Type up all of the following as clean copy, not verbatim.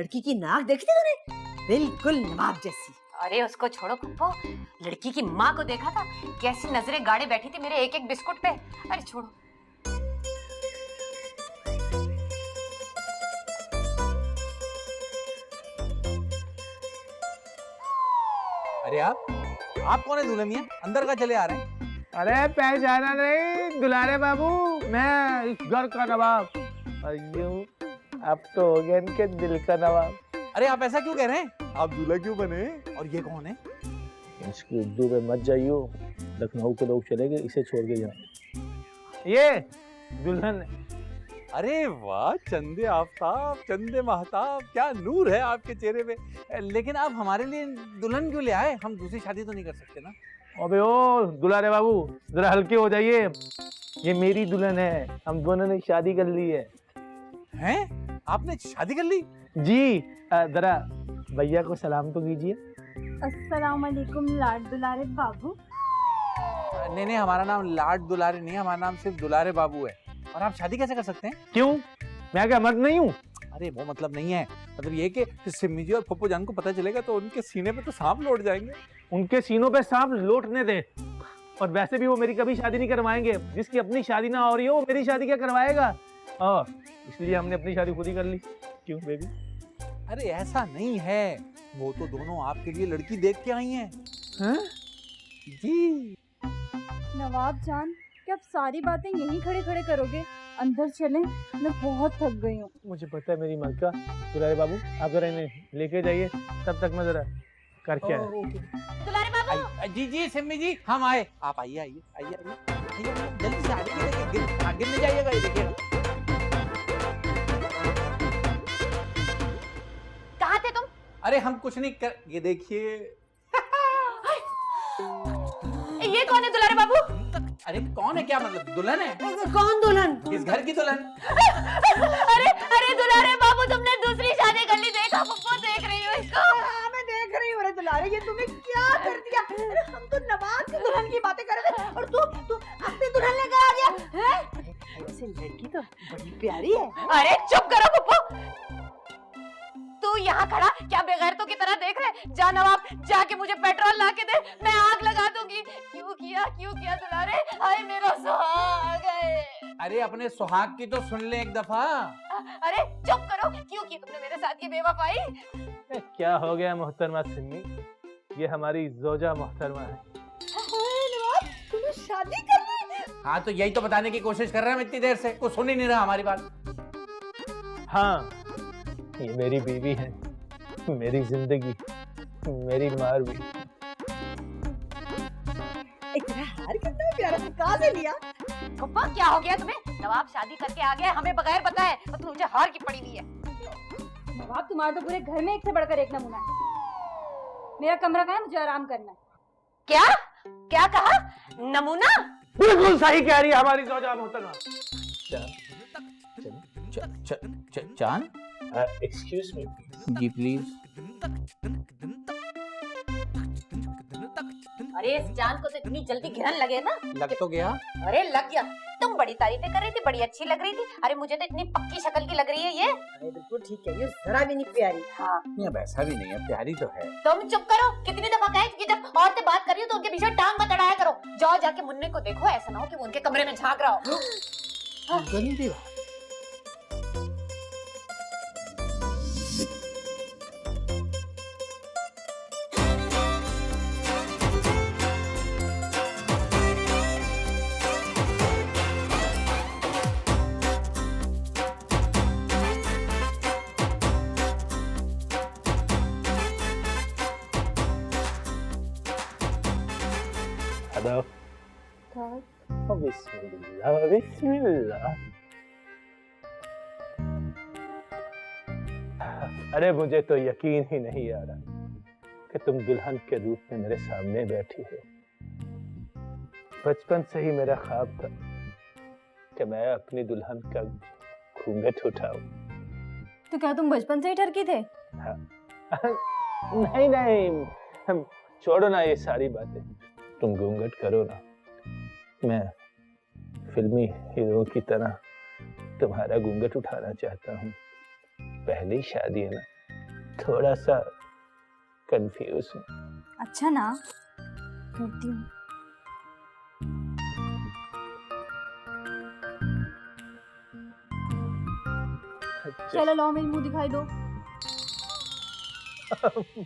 लड़की की नाक देखी थी तूने? बिल्कुल नवाब जैसी। अरे उसको छोड़ो पप्पो, लड़की की माँ को देखा था, कैसी नजरें गाड़े बैठी थी मेरे एक एक बिस्कुट पे। अरे छोड़ो। अरे आप कौन है दुल्हन मियां? अंदर का चले आ रहे हैं? अरे पहचाना नहीं दुलारे बाबू, मैं इस घर का नवाब। अयो अब तो हो गया इनके दिल का नवाब। अरे आप ऐसा क्यों कह रहे हैं? आप दूल्हा क्यों बने? और ये कौन है? इसकी उर्दू पे मत जाइयो, लखनऊ के लोग चलेंगे इसे छोड़ के यहाँ। ये दुल्हन। अरे वाह, चंदे आफताब, चंदे महताब, क्या नूर है आपके चेहरे पे। लेकिन आप हमारे लिए दुल्हन क्यों ले आए? हम दूसरी शादी तो नहीं कर सकते ना? अबे ओ दुलारे बाबू, जरा हल्के हो जाइए। ये मेरी दुल्हन है, हम दोनों ने शादी कर ली है। हैं? आपने शादी कर ली? जी जरा भैया को सलाम तो कीजिए। अस्सलाम वालेकुम लाड दुलारे बाबू। नहीं, हमारा नाम लाड दुलारे नहीं है, हमारा नाम सिर्फ दुलारे बाबू है। और आप शादी कैसे कर सकते हैं? क्यों, मैं क्या मर्द नहीं हूँ? अरे वो मतलब नहीं है, मतलब ये कि सिम्मी जी और पप्पू जान को पता चलेगा तो उनके सीने पे तो सांप लौट जाएंगे। उनके सीनों पे सांप लौटने दे। और वैसे भी वो मेरी कभी शादी नहीं करवाएंगे। जिसकी अपनी शादी ना हो रही हो वो मेरी शादी क्या करवाएगा? और इसलिए हमने अपनी शादी खुद ही कर ली। क्यों बेबी? अरे ऐसा नहीं है, वो तो दोनों आपके लिए लड़की देख के आई हैं। हैं? जी। नवाब जान, क्या आप सारी बातें यहीं खड़े खड़े करोगे? अंदर चलें, मैं बहुत थक गई हूँ। मुझे पता है मेरी मलका। दुलारे बाबू आप जरा इन्हें लेके जाइए, तब तक मैं जरा करके आया। दुलारे बाबू। जी सिम्मी जी, हम आए। आप आइए आइए आइए आइए आइए, जल्दी से आइए। गिरने जाइएगा, ये देखिए। कहाँ थे तुम? अरे हम कुछ नहीं कर, ये देखिए। ये कौन है दुलारे बाबू? अरे कौन है? क्या मतलब दुल्हन है? कौन दुल्हन? इस घर की दुल्हन। अरे दुलारे बाबू, तुमने दूसरी शादी कर ली। देखा पप्पू, देख रही हो इसको? हाँ, मैं देख रही हूँ। अरे दुलारे, ये तूने क्या कर दिया? अरे हम तो नवाब की दुल्हन की बातें कर रहे थे और तू अपनी दुल्हन लेकर आ गया है? ऐसे लड़की तो बड़ी प्यारी है। अरे चुप करो पप्पू। तू यहाँ खड़ा क्या बेगैरतों की तरह देख रहे? जा नवाब, जाके मुझे पेट्रोल ला के दे, मैं आग लगा दूंगी। क्यों किया दुलारे? हाय मेरा सुहाग है। अरे अपने सुहाग की तो सुन ले एक दफा। अरे चुप करो, क्यों की तुमने मेरे साथ ये बेवफाई? क्या हो गया मोहतरमा सिम्मी? ये हमारी जोजा मोहतरमा है। नवाब, तूने शादी कर ली? हाँ तो यही तो बताने की कोशिश कर रहे हैं हम इतनी देर से, कुछ सुन ही नहीं रहा हमारी बात। हाँ, ये मेरी बीवी है, मेरी जिंदगी, मेरी मार भी। इतना हार कितना प्यारा, कहाँ से लिया? पप्पा क्या हो गया तुम्हें? नवाब शादी करके आ गया हमें बगैर बताए, और तुम मुझे हार की पड़ी हुई है। नवाब तुम्हारा तो पूरे घर में एक से बढ़कर एक नमूना है। मेरा कमरा कहाँ है? मुझे आराम करना है। क्या क्या कहा? नमूना? बिल्कुल सही कह रही है हमारी जोजा मोहतरमा। चांद, एक्सक्यूज मी। Ji please. अरे इस जान को तो इतनी जल्दी घिरन लगे ना? लग तो गया। अरे लग गया। तुम बड़ी तारीफें कर रही थी, बड़ी अच्छी लग रही थी। अरे मुझे तो इतनी पक्की शक्ल की लग रही है ये। अरे बिल्कुल ठीक है, ये जरा भी नहीं प्यारी। हाँ नहीं अब ऐसा भी नहीं है, प्यारी तो है। तुम चुप करो। कितनी दफा कहे कि जब औरतें बात कर रही हो तो उनके पीछे टांग मत अड़ाया करो। जाओ जाके मुन्ने को देखो, ऐसा ना हो कि वो उनके कमरे में झांक रहा हो। गंदी बात। बिस्मिल्लाह बिस्मिल्लाह। अरे मुझे तो यकीन ही नहीं आ रहा कि तुम दुल्हन के रूप में मेरे सामने बैठी हो। बचपन से ही मेरा ख्वाब था कि मैं अपनी दुल्हन का घूंघट उठाऊं। तो क्या तुम बचपन से ही ठरकी थे? हाँ। नहीं, हम छोड़ो ना ये सारी बातें। तुम घूंघट करो ना, मैं फिल्मी हीरो की तरह तुम्हारा घूंघट उठाना चाहता हूँ। पहली शादी है ना, थोड़ा सा कंफ्यूज हूँ। अच्छा ना, करती हूँ। चलो लाओ, मेरी मुंह दिखाई दो।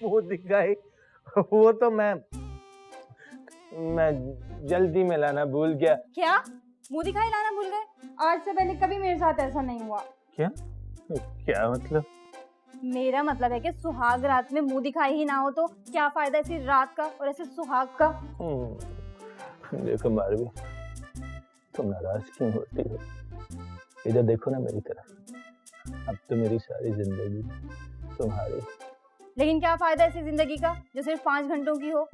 वो दिखाई, वो तो मैं जल्दी में लाना भूल गया। क्या मुंह दिखाई लाना भूल गए? आज से पहले कभी मेरे साथ ऐसा नहीं हुआ। क्या क्या मतलब? मेरा मतलब है कि सुहाग रात में मुंह दिखाई ही ना हो तो क्या फायदा ऐसी रात का और ऐसे सुहाग का। देखो मारवी, तुम नाराज क्यों होती हो? इधर देखो ना मेरी तरफ। अब तो मेरी सारी जिंदगी तुम्हारी। लेकिन क्या फायदा ऐसी जिंदगी का जो सिर्फ 5 घंटों की हो?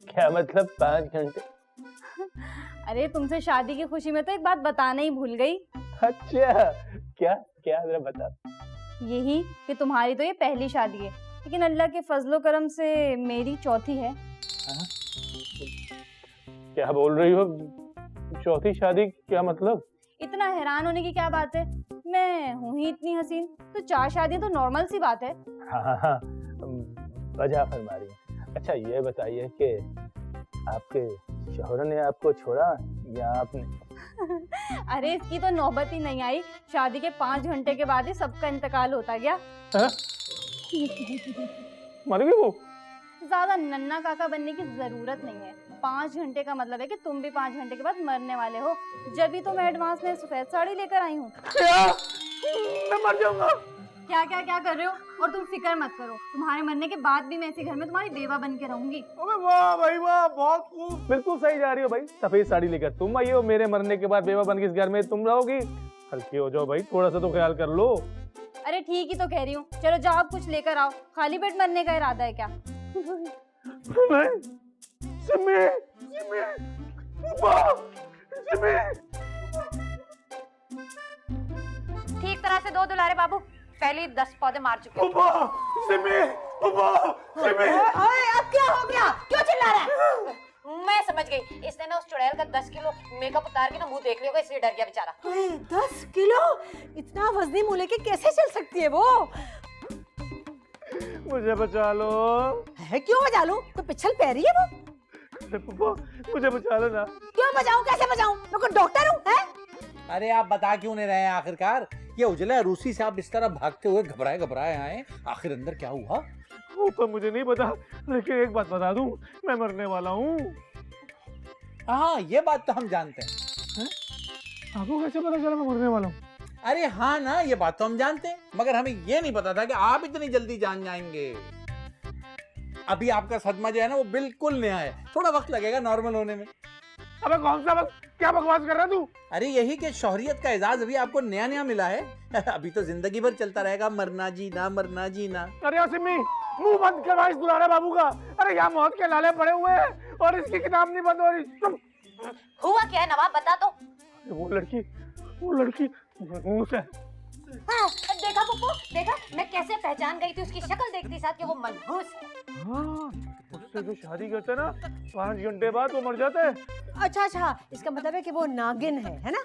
क्या मतलब 5 घंटे? अरे तुमसे शादी की खुशी में तो एक बात बताना ही भूल गई। अच्छा, क्या क्या जरा बता। यही कि तुम्हारी तो ये पहली शादी है, लेकिन अल्लाह के फजलो करम से मेरी चौथी है। क्या बोल रही हो? चौथी शादी? क्या मतलब? इतना हैरान होने की क्या बात है? मैं हूँ ही इतनी हसीन, तो 4 शादियां तो नॉर्मल सी बात है। हाँ, वजह फरमा रही है। अच्छा ये बताइए कि आपके शौहर ने आपको छोड़ा या आपने? अरे इसकी तो नौबत ही नहीं आई। शादी के 5 घंटे के बाद ही सबका इंतकाल होता गया। मर गई वो? ज्यादा नन्ना काका बनने की जरूरत नहीं है। 5 घंटे का मतलब है कि तुम भी 5 घंटे के बाद मरने वाले हो। जब भी तो मैं एडवांस में सफेद साड़ी लेकर आई हूँ। मैं मर जाऊंगा। क्या क्या क्या कर रहे हो? और तुम फिक्र मत करो, तुम्हारे मरने के बाद भी मैं इसी घर में तुम्हारी बेवा बन के रहूंगी। अबे वाह भाई वाह, बहुत खूब। बिल्कुल सही जा रही हो भाई। सफेद साड़ी लेकर तुम आई हो, मेरे मरने के बाद बेवा बन के इस घर में तुम रहोगी। हल्की हो जाओ भाई, थोड़ा सा तो ख्याल कर लो। अरे ठीक ही तो कह रही हूँ। चलो जाओ, आप कुछ लेकर आओ। खाली पेट मरने का इरादा है क्या? ठीक तरह से दो दुलारे बाबू, पहले 10 पौधे मार चुके हो। अब क्या हो गया? क्यों चिल्ला रहा है? मैं समझ गई, इसने ना उस चुड़ैल का 10 किलो मेकअप उतार के ना मुंह देख लिया होगा, इसलिए डर गया बेचारा। 10 किलो? इतना वजनी मुँह लेके कैसे चल सकती है वो? मुझे बचा लो। है क्यों बचा लूं? तो पिछल पैरी है वो। मुझे बचा लो ना। क्यों बचाऊं? कैसे बचाऊं? मैं कोई डॉक्टर हूँ? हैं? अरे आप बता क्यों नहीं रहे हैं आखिरकार? ये उजला रूसी से आप इस तरह भागते हुए घबराए घबराए आए, आखिर अंदर क्या हुआ? वो तो मुझे नहीं पता, लेकिन एक बात बता दूं, मैं मरने वाला हूँ। हाँ ये बात तो हम जानते हैं। आपको कैसे पता चला मैं मरने वाला हूँ? अरे हाँ ना, ये बात तो हम जानते हैं, मगर हमें ये नहीं पता था कि आप इतनी जल्दी जान जाएंगे। अभी आपका सदमा जो है ना वो बिल्कुल नया है, थोड़ा वक्त लगेगा नॉर्मल होने में। अबे कौन सा वक्त? क्या बकवास कर रहा तू? अरे यही कि शौहरियत का एजाज अभी आपको नया नया मिला है। अभी तो जिंदगी भर चलता रहेगा मरना जीना मरना जीना। अरे सिम्मी, मुंह बंद करवा इस दुलारे बाबू का। अरे यहाँ मौत के लाले पड़े हुए हैं और इसकी किताब नहीं बंद हो रही। चुप। हुआ क्या है नवाब, बता दो। वो लड़की मुंह से। हाँ, देखा पप्पू, देखा मैं कैसे पहचान गई थी उसकी शक्ल देखती साथ कि वो मनहूस है। हाँ, उससे जो शादी करते ना 5 घंटे बाद वो मर जाते हैं। अच्छा, इसका मतलब है कि वो नागिन है ना?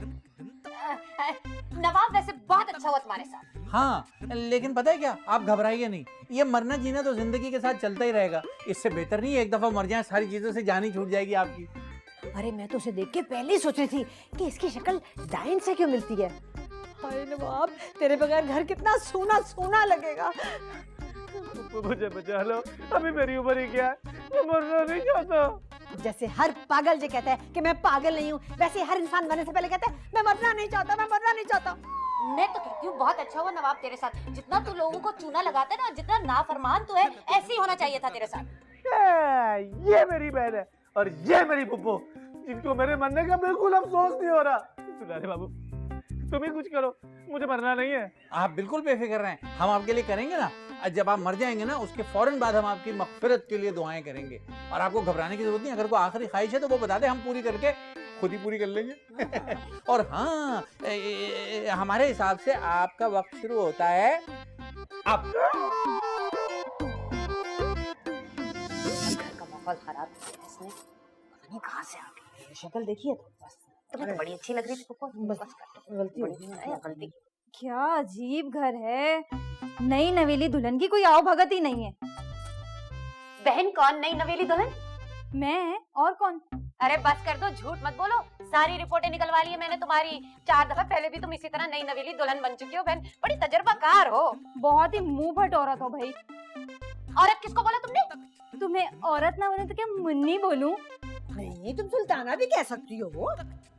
नवाब वैसे बहुत अच्छा हुआ तुम्हारे साथ। हाँ लेकिन पता है क्या, आप घबराइए नहीं, ये मरना जीना तो जिंदगी के साथ चलता ही रहेगा। इससे बेहतर नहीं एक दफा मर जाए, सारी चीजों से जान ही छूट जाएगी आपकी। अरे मैं तो उसे देख के पहले ही सोच रही थी कि इसकी शक्ल डाइन से क्यों मिलती है। हाय नवाब, तेरे बगैर घर कितना सूना सूना लगेगा। मुझे बचा लो, अभी मेरी उम्र ही क्या है, मैं मरना नहीं चाहता। जैसे हर पागल जो कहता है कि मैं पागल नहीं हूँ, वैसे हर इंसान मरने से पहले कहता है मैं मरना नहीं चाहता, मैं मरना नहीं चाहता। मैं तो कहती हूँ बहुत अच्छा हुआ नवाब तेरे साथ। जितना तू लोगों को चूना लगाता है ना, जितना नाफरमान तू है, ऐसे ही होना चाहिए था तेरे साथ। ये मेरी बहन है और ये मेरी पुप्पो, जिनको मेरे मरने का बिल्कुल अफसोस नहीं हो रहा। दुलारे बाबू तुम ही कुछ करो, मुझे मरना नहीं है। आप बिल्कुल बेफिक्र रहें, हम आपके लिए करेंगे ना। जब आप मर जाएंगे ना, उसके फौरन बाद हम आपकी मगफिरत के लिए दुआएं करेंगे। और आपको घबराने की जरूरत नहीं, अगर कोई आखिरी ख्वाहिश है तो वो बता दे, हम पूरी करके खुद ही पूरी कर लेंगे। और हाँ, हमारे हिसाब से आपका वक्त शुरू होता है अब। घर का माहौल खराब किया इसने, पता नहीं कहाँ से आ गई। शक्ल देखिए तो बस, तुम्हें तो बड़ी अच्छी लग रही थी पप्पू। बस गलती गलती क्या अजीब घर है, नई नवेली दुल्हन की कोई आओ भगत ही नहीं है। बहन कौन नई नवेली दुल्हन? मैं और कौन? अरे बस कर दो, झूठ मत बोलो। सारी रिपोर्टें निकलवा ली है मैंने तुम्हारी। 4 दफा पहले भी तुम इसी तरह नई नवेली दुल्हन बन चुकी हो बहन, बड़ी तजर्बाकार हो। बहुत ही मुंह फट औरत हो भाई। औरत किसको बोला तुमने? तुम्हें औरत ना बोले तो क्या मुन्नी बोलूं? नहीं, तुम सुल्ताना भी कह सकती हो।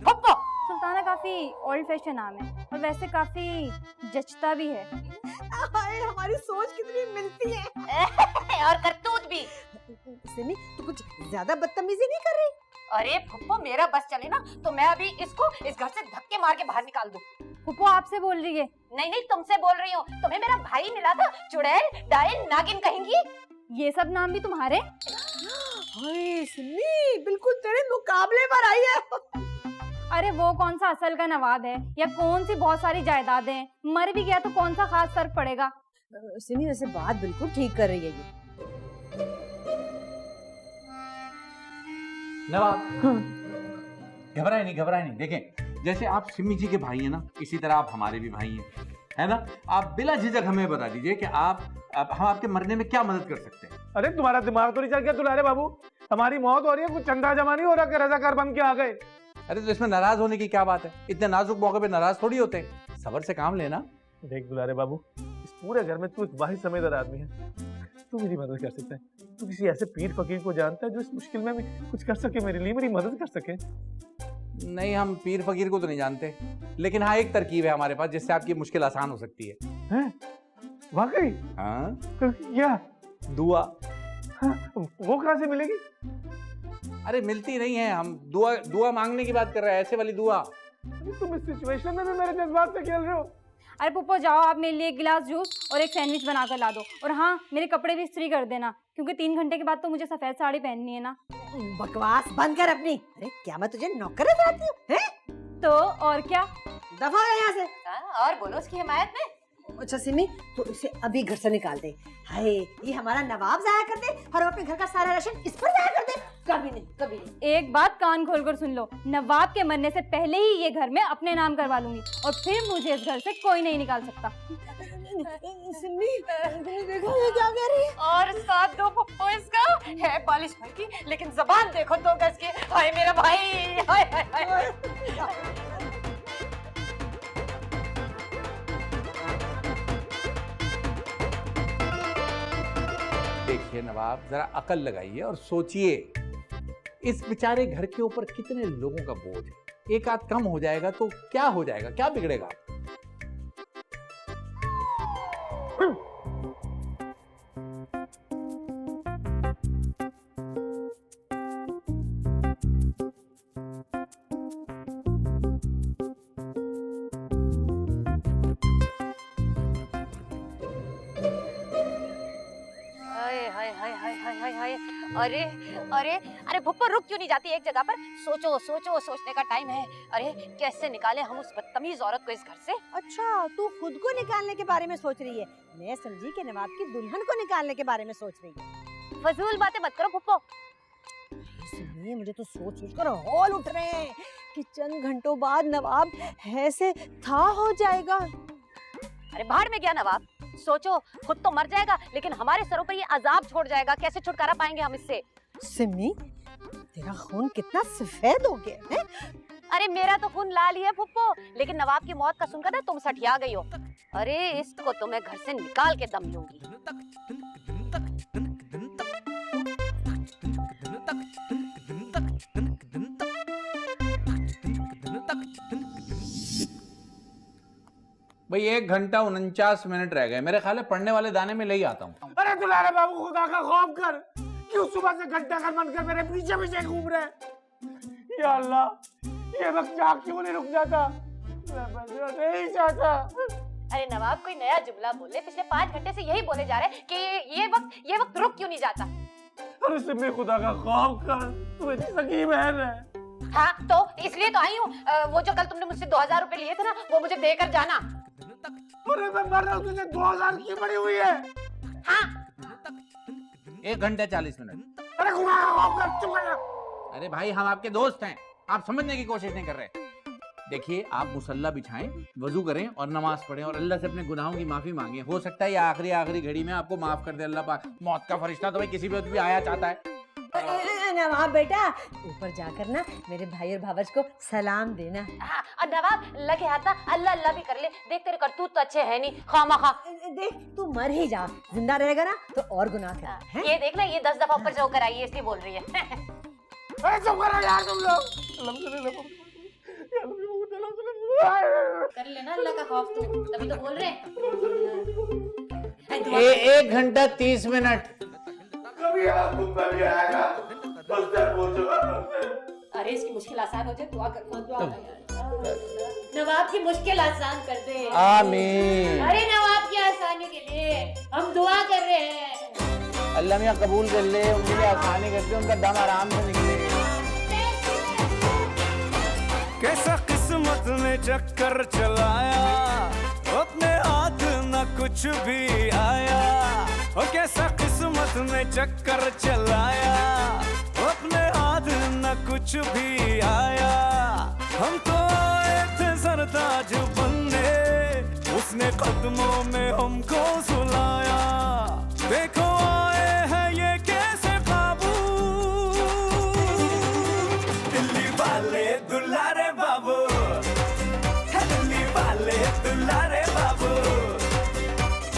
पप्पो सुल्ताना काफी ओल्ड फैशन नाम है और वैसे काफी जचता भी है। हाय, हमारी सोच कितनी मिलती है। और करतूत भी। सिमी, तू कुछ ज्यादा बदतमीजी नहीं कर रही? अरे पप्पो मेरा बस चले ना तो मैं अभी इसको इस घर से धक्के मार के बाहर निकाल दूं। फूफो आपसे बोल रही है। नहीं नहीं, तुमसे बोल रही हूँ। तुम्हें मेरा भाई मिला था, चुड़ैल डायल नागिन कहेंगी। ये सब नाम भी तुम्हारे? हाय सिमी, बिल्कुल तेरे मुकाबले पर आई है। अरे वो कौन सा असल का नवाब है या कौन सी बहुत सारी जायदादें हैं, मर भी गया तो कौन सा खास फर्क पड़ेगा। सिमी वैसे बात बिल्कुल ठीक कर रही है ये। नवाब घबराए नहीं। देखें, जैसे आप सिमी जी के भाई हैं ना, इसी तरह आप हमारे भी भाई हैं, है ना। आप बिला झिझक हमें बता दीजिए कि हम आपके मरने में क्या मदद कर सकते हैं। अरे तुम्हारा दिमाग तो नहीं चल गया दुलारे बाबू? हमारी मौत हो रही है, कुछ चंदा जमा नहीं हो रहा कि रजाकार बन के आ गए। अरे तो इसमें नाराज होने की क्या बात है? इतने नाजुक मौके पे नाराज थोड़ी होते हैं। सब्र से काम लेना। देख दुलारे बाबू, इस पूरे घर में तू एक वाहिद समझदार आदमी है, तू मेरी मदद कर सकता है। तू किसी ऐसे पीर फकीर को जानता है जो इस मुश्किल में भी कुछ कर सके, मेरे लिए मेरी मदद कर सके? नहीं, हम पीर फकीर को तो नहीं जानते, लेकिन हाँ एक तरकीब है हमारे पास जिससे आपकी मुश्किल आसान हो सकती है। हैं? वाकई? हाँ, क्या? दुआ। हाँ, वो कहाँ से मिलेगी? अरे मिलती नहीं है, हम दुआ मांगने की बात कर रहे हैं, ऐसे वाली दुआ। तुम इस सिचुएशन में भी मेरे जज्बात से खेल रहे हो। अरे पुप्पो जाओ, आप मेरे लिए एक गिलास जूस और एक सैंडविच बना कर ला दो। और हाँ, मेरे कपड़े भी इस्त्री कर देना, क्योंकि 3 घंटे के बाद तो मुझे सफेद साड़ी पहननी है ना। बकवास बंद कर अपनी। अरे क्या मैं तुझे नौकर बनाती हूँ? तो और क्या? दफा हो यहाँ से। और बोलो उसकी हिमायत में। अच्छा सिमी, तो इसे अभी घर से निकाल दे। हाय, ये हमारा नवाब जाया कर दे और हम अपने घर का सारा राशन इस पर जाया कर दे। कभी नहीं, कभी नहीं। एक बात कान खोलकर सुन लो, नवाब के मरने से पहले ही ये घर मैं अपने नाम करवा लूंगी और फिर मुझे इस घर से कोई नहीं निकाल सकता। सिमी, तुमने देखा ये क्या कह रही है? और साथ दो पप्पो इसका है पॉलिश भर की, लेकिन जबान देखो 2 गज की। हाय मेरा भाई, हाय हाय हाय। देखिए नवाब, जरा अकल लगाइए और सोचिए, इस बेचारे घर के ऊपर कितने लोगों का बोझ है। एक आध कम हो जाएगा तो क्या हो जाएगा, क्या बिगड़ेगा? अरे अरे अरे भुप्पो रुक क्यों नहीं जाती एक जगह पर? सोचो सोचो, सोचने का टाइम है। अरे कैसे निकाले हम उस बदतमीज औरत को इस घर से? अच्छा, तू खुद को निकालने के बारे में सोच रही है। मैं समझी कि नवाब की दुल्हन को निकालने के बारे में सोच रही है। फजूल बातें मत करो भुप्पो। सुनिए, मुझे तो सोच कर हौल उठ रहे हैं कि चंद घंटों बाद नवाब ऐसे था हो जाएगा। अरे बाहर में गया नवाब। सोचो, खुद तो मर जाएगा लेकिन हमारे सरों पर ये अजाब छोड़ जाएगा। कैसे छुटकारा पाएंगे हम इससे? सिमी, तेरा खून कितना सफेद हो गया है। अरे मेरा तो खून लाल ही है फुप्पो, लेकिन नवाब की मौत का सुनकर ना तुम सठिया गई हो। अरे इसको तो मैं घर से निकाल के दम लूंगी। भाई 1 घंटा 49 मिनट रह गए, मेरे ख्याल है पढ़ने वाले दाने में ले ही आता हूँ। अरे दुलारे बाबू, खुदा का खौफ कर, क्यों सुबह से घंटा घर बनकर मेरे पीछे पीछे घूम रहे? या अल्लाह, ये वक्त जाग क्यों नहीं रुक जाता? मैं बचना नहीं चाहता। अरे नवाब, कोई नया जुमला बोले। पिछले 5 घंटे से यही बोले जा रहे कि ये वक्त रुक क्यों नहीं जाता? अरे सिमी, खुदा का खौफ कर, तू इतनी सकी बहन है। हाँ तो इसलिए तो आई हूँ। वो जो कल तुमने मुझसे 2000 रुपए लिए थे ना, वो मुझे देकर जाना। अरे मैं मर रहा हूँ, तुझे 2000 की पड़ी हुई है। हाँ 1 घंटा 40 मिनट। अरे खुदा का खौफ कर, चुप कर। अरे भाई, हम आपके दोस्त हैं, आप समझने की कोशिश नहीं कर रहे। देखिए, आप मुसल्ला बिछाएं, वजू करें और नमाज पढ़ें और अल्लाह से अपने गुनाहों की माफी मांगे। हो सकता है ये आखिरी घड़ी में आपको माफ कर दे अल्लाह पाक। मौत का फरिश्ता तो भाई किसी भी वक्त भी आया चाहता है। नवाब बेटा, ऊपर जाकर ना मेरे भाई और भावज को सलाम देना। हाँ, और नवाब लगे हाथ ना अल्लाह अल्लाह भी कर ले। देख तेरे करतूत तो अच्छे है नहीं, खामखा। देख तू मर ही जा, जिंदा रहेगा ना तो और गुनाह कर। ये देख ना, ये 10 दफा ऊपर से होकर आई है, इसलिए बोल रही है। अरे चुप करो यार तुम लोग। कर लेना अल्लाह का खौफ, तू तभी तो बोल रहे हैं। 1 घंटा 30 मिनट। कभी आपको कभी आएगा, बस डर हो चुका। अरे इसकी मुश्किल आसान हो जाए, दुआ कर, दुआ कर। नवाब की मुश्किल आसान कर दे। आमीन। अरे नवाब की आसानी के लिए हम दुआ कर रहे हैं। अल्लाह मियां कबूल कर ले, उनके लिए आसानी कर दे, उनका दम आराम से निकले। कैसा किस्मत ने चक्कर चलाया, अपने हाथ न कुछ भी आया। और कैसा किस्मत ने चक्कर चलाया, अपने हाथ न कुछ भी आया। हम तो आए थे सरताज बनने, उसने कदमों में हमको सुलाया। देखो आए हैं ये कैसे काबू, दिल्ली वाले दुलारे बाबू, दिल्ली वाले दुलारे बाबू,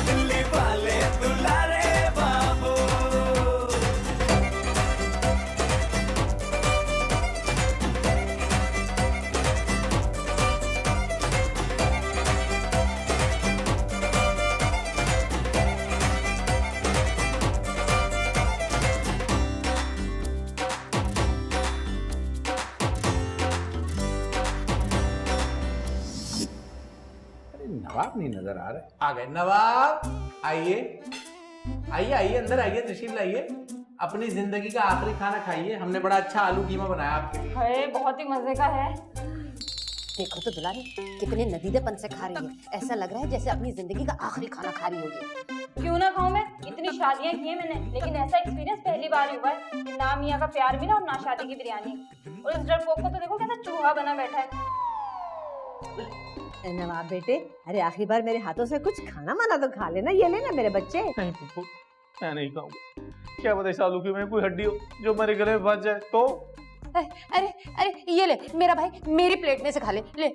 दिल्ली वाले दुलारे बाबू। नवाब नहीं नजर आ रहे। आ गए नवाब, आइए आइए आइए, अंदर आइए, तशरीफ लाइए। अपनी जिंदगी का आखिरी खाना खाइए, हमने बड़ा अच्छा आलू कीमा बनाया आपके लिए। अरे बहुत ही मजे का है। देखो तो दुलारी कितने नदीदेपन से खा रही है, ऐसा लग रहा है जैसे अपनी जिंदगी का आखिरी खाना खा रही होगी। क्यों ना खाऊं मैं, इतनी शादियां की है मैंने, लेकिन ऐसा एक्सपीरियंस पहली बार हुआ है कि ना मियां का प्यार मिला और ना शादी की बिरयानी। और इस डरपोक को तो देखो कैसा चूहा बना बैठा है। नवाब बेटे, अरे आखिरी बार मेरे हाथों से कुछ खाना माना तो खा लेना। ये लेना मेरे बच्चे। नहीं फूफू, मैं नहीं खाऊंगा। क्या पता इस आलू की में कोई हड्डी हो जो मेरे गले में फंस जाए तो। अरे अरे ये ले, मेरा भाई मेरी प्लेट में से खा ले। ले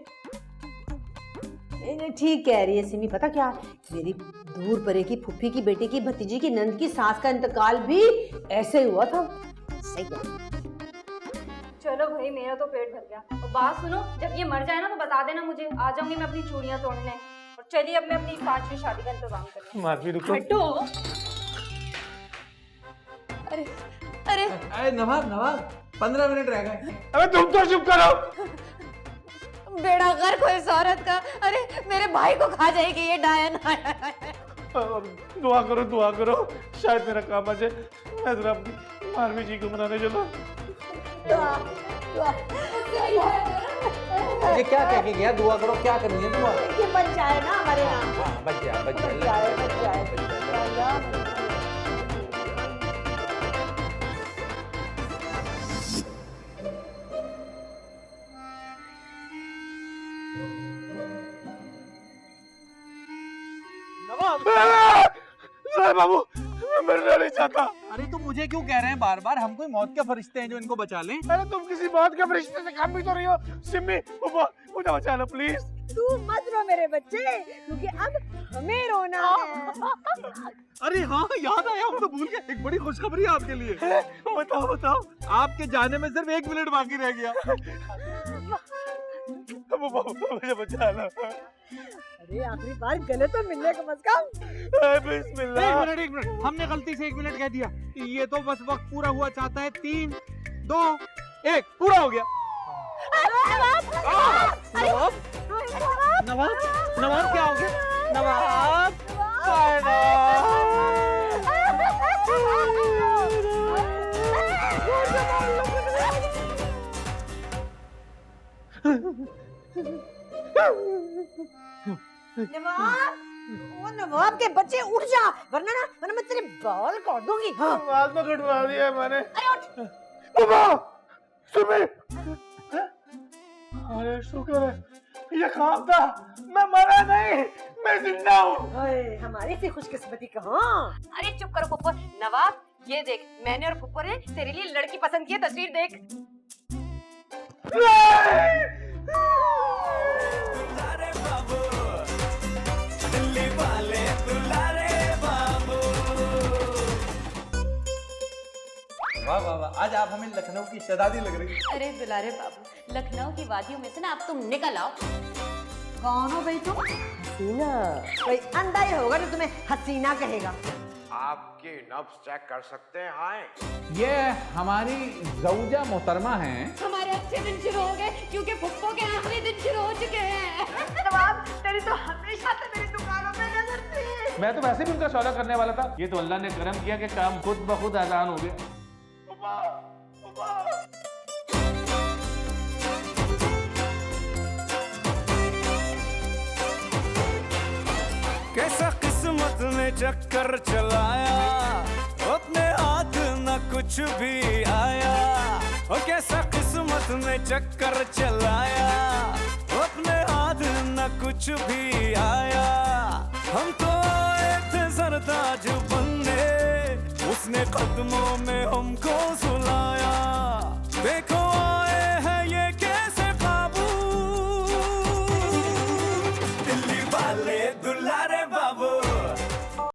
ठीक कह रही है सिमी। पता क्या, मेरी दूर परे की फुफ्फी की बेटी की भतीजी की नंद की सास का इंतकाल भी ऐसे हुआ था। सही है। चलो भाई, मेरा तो पेट भर गया। और बात सुनो, जब ये मर जाए ना तो बता देना मुझे, आ जाऊंगी मैं अपनी चूड़ियां तोड़ने। और चलिए अब मैं अपनी 5वीं शादी का इंतजाम करूँ। माफी रुको। हटो। अरे अरे अरे नवाब 15 मिनट रह गए। अबे तुम तो चुप करो। बेड़ा गर्क हो इस औरत का। अरे मेरे भाई को खा जाएगी ये डायन। दुआ करो, शायद मेरा काम आ जाए। मैं जरा अपनी मारवी जी को मनाने चलो। ये क्या कह के गया? दुआ करो, क्या करनी है दुआ? ये बच जाए ना हमारे नाम। हाँ, बच जाए, बच जाए, बच जाए, बच जाए। बाबू, मैं मरना नहीं चाहता। अरे तो मुझे क्यों कह रहे हैं बार बार? हम कोई मौत के फरिश्ते हैं जो इनको बचा लें? अरे तुम किसी मौत के फरिश्ते से कम भी तो रही हो। सिम्मी, मुझे बचा लो प्लीज। तू मत रो मेरे बच्चे, क्योंकि अब हमें रोना है। अरे हाँ, याद आया, हम तो भूल गए। एक बड़ी खुशखबरी है आपके लिए। बताओ। आपके जाने में सिर्फ 1 मिनट बाकी रह गया। मुझे बचा लो। अरे आखिरी बार गले तो मिलने कम से कम। बिस्मिल्लाह। एक मिनट, हमने गलती से 1 मिनट कह दिया। ये तो बस वक्त पूरा हुआ चाहता है। 3, 2, 1 पूरा हो गया। नवाब क्या हो गया? नवाब नवाब के बच्चे उठ जा, वरना मैं तेरे बाल काट दूंगी। हाँ। बाल तो कटवा दिया मैंने। सुबह अरे शुक्र है, ये काम था, मैं मरा नहीं, मैं जिंदा हूँ। हमारी सी खुशकिस्मती कहाँ। अरे चुप करो फुप्पो। नवाब ये देख, मैंने और फुप्पो ने तेरे लिए लड़की पसंद की है, तस्वीर देख। दुलारे बाबू, दिल्ली वाले दुलारे बाबू। वाह वाह वाह, आज आप हमें लखनऊ की शहजादी लग रही है। अरे दुलारे बाबू, लखनऊ की वादियों में से ना अब तुम निकल आओ। कौन हो भाई तुम? हसीना। कोई अंधा ही होगा जो तुम्हें हसीना कहेगा। आपकी नब्ज चेक कर सकते हैं? हाय ये हमारी जौजा मोहतरमा हैं। हमारे अच्छे दिन शुरू हो गए क्योंकि फुप्पो के आखिरी दिन शुरू हो चुके हैं। नवाब, तेरी तो हमेशा से मेरी दुकानों पे नजर थी। मैं तो वैसे भी उनका सौदा करने वाला था, ये तो अल्लाह ने करम किया कि काम खुद ब खुद आसान हो गया। कैसा किस्मत ने चक्कर चलाया, अपने हाथ न कुछ भी आया। और कैसा किस्मत ने चक्कर चलाया, अपने हाथ न कुछ भी आया। हम तो आए थे सरताज बनने, उसने कदमों में हमको सुलाया।